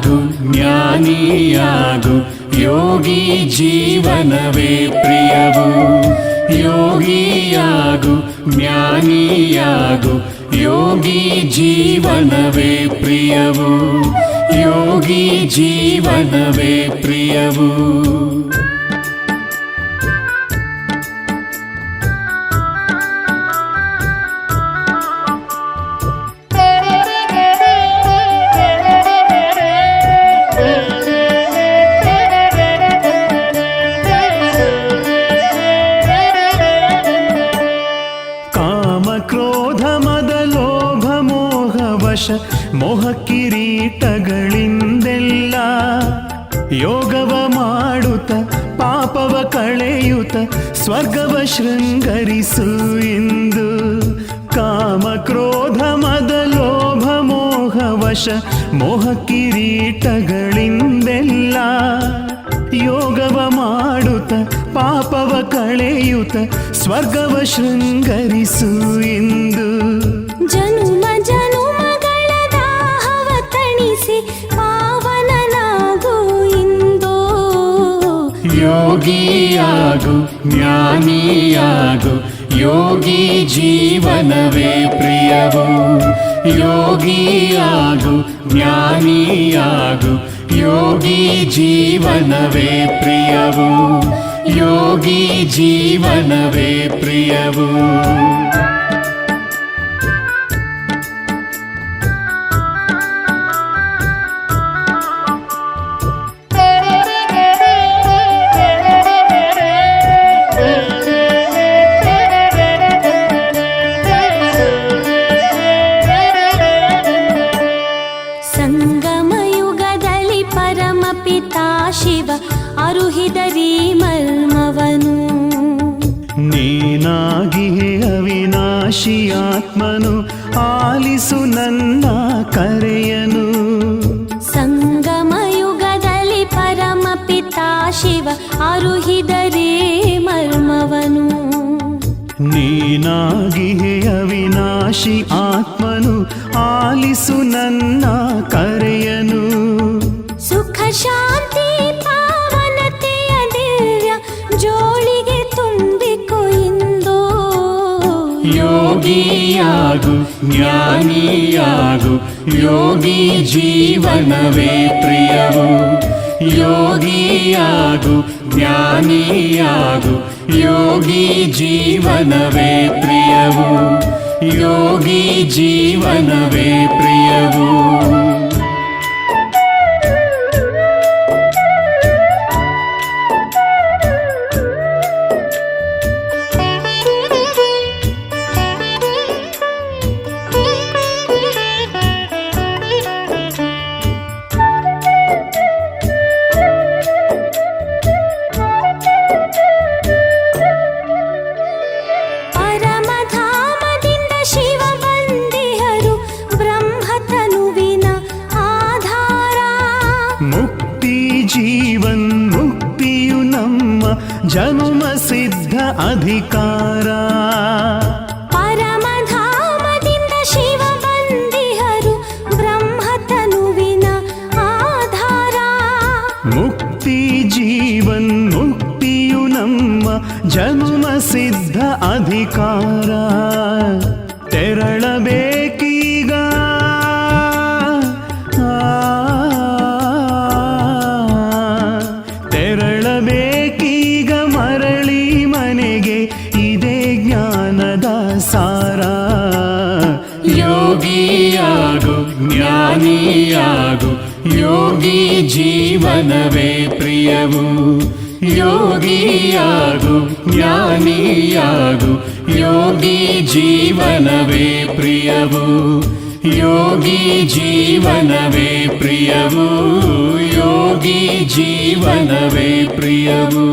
ಯೋಗಿಯಾಗು ಜ್ಞಾನಿಯಾಗು ಯೋಗಿ ಜೀವನವೇ ಪ್ರಿಯವು. ಯೋಗಿಯಾಗು ಜ್ಞಾನಿಯಾಗು ಯೋಗಿ ಜೀವನವೇ ಪ್ರಿಯವು. ಯೋಗಿ ಜೀವನವೇ ಪ್ರಿಯವು. ಮೋಹ ಕಿರೀಟಗಳಿಂದೆಲ್ಲ ಯೋಗವ ಮಾಡುತ್ತ ಪಾಪವ ಕಳೆಯುತ್ತ ಸ್ವರ್ಗವ ಶೃಂಗರಿಸು ಇಂದು. ಕಾಮ ಕ್ರೋಧ ಮದ ಲೋಭ ಮೋಹ ವಶ ಮೋಹ ಕಿರೀಟಗಳಿಂದೆಲ್ಲ ಯೋಗವ ಮಾಡುತ್ತ ಪಾಪವ ಕಳೆಯುತ್ತ ಸ್ವರ್ಗವ ಶೃಂಗರಿಸು ಇಂದು. ಜನುಮ ಜನುಮಗಳ ದಾಹವ ತಣಿಸಿ ಪಾವನನಾಗು ಇಂದು. ಯೋಗಿಯಾಗು ಜ್ಞಾನಿಯಾಗು ಯೋಗಿ ಜೀವನವೇ ಪ್ರಿಯವು. ಯೋಗಿಯಾಗು ಜ್ಞಾನಿಯಾಗು ಯೋಗಿ ಜೀವನವೇ ಪ್ರಿಯವು. ಯೋಗಿ ಜೀವನವೇ ಪ್ರಿಯವು. ಸಂಗಮಯುಗದಲ್ಲಿ ಪರಮ ಪಿತಾ ಶಿವ ಅರುಹಿದರಿ ಮರ್ಮವನು. ನೀನಾಗಿಯೇ ಅವಿನಾಶಿ ಆತ್ಮನು ಆಲಿಸು ನನ್ನ ಕರೆಯನು. ಸಂಗಮಯುಗದಲ್ಲಿ ಪರಮ ಪಿತಾ ಶಿವ ಅರುಹಿದರಿ ಮರ್ಮವನು. ನೀನಾಗಿಯೇ ಅವಿನಾಶಿ ಆತ್ಮನು ಆಲಿಸು ನನ್ನ ಕರೆಯನು. ಸುಖ ಶಾಂತಿ ಪಾವನತೆಯ ದಿವ್ಯ ಜೋಳಿಗೆ ತುಂಬಿಕೊ ಇಂದು. ಯೋಗಿಯಾಗು ಜ್ಞಾನಿಯಾಗು ಯೋಗಿ ಜೀವನವೇ ಪ್ರಿಯವು. ಯೋಗಿಯಾಗು ಜ್ಞಾನಿಯಾಗು ಯೋಗಿ ಜೀವನವೇ ಪ್ರಿಯವು. ಯೋಗಿ ಜೀವನವೇ ಪ್ರಿಯವು. ಪರಮಧಾಮದಿಂದ ಶಿವ ಬಂದಿಹರು ಬ್ರಹ್ಮತನುವಿನ ಆಧಾರ. ಮುಕ್ತಿ ಜೀವನ್ ಮುಕ್ತಿಯು ನಮ್ಮ ಜನುಮ ಸಿದ್ಧ ಅಧಿಕಾರ. ಪರಮಧಾಮದಿಂದ ಶಿವ ಬಂದಿಹರು ಬ್ರಹ್ಮತನುವಿನ ಆಧಾರ. ಮುಕ್ತಿ ಜೀವನ್ ಮುಕ್ತಿಯು ನಮ್ಮ ಜನುಮ ಸಿದ್ಧ ಅಧಿಕಾರ. ತೆರಳಬೇಕೀಗ ತೆರಳಬೇಕೀಗ ಮರಳಿ ಮನೆಗೆ ಇದೇ ಜ್ಞಾನದ ಸಾರ. ಯೋಗಿಯಾಗು ಜ್ಞಾನಿಯಾಗು ಯೋಗಿ ಜೀವನವೇ ಪ್ರಿಯವು. ಯೋಗಿಯಾಗು ಜ್ಞಾನಿಯಾಗು ಯೋಗಿ ಜೀವನವೇ ಪ್ರಿಯವು. ಯೋಗಿ ಜೀವನವೇ ಪ್ರಿಯವು. ಯೋಗಿ ಜೀವನವೇ ಪ್ರಿಯವು.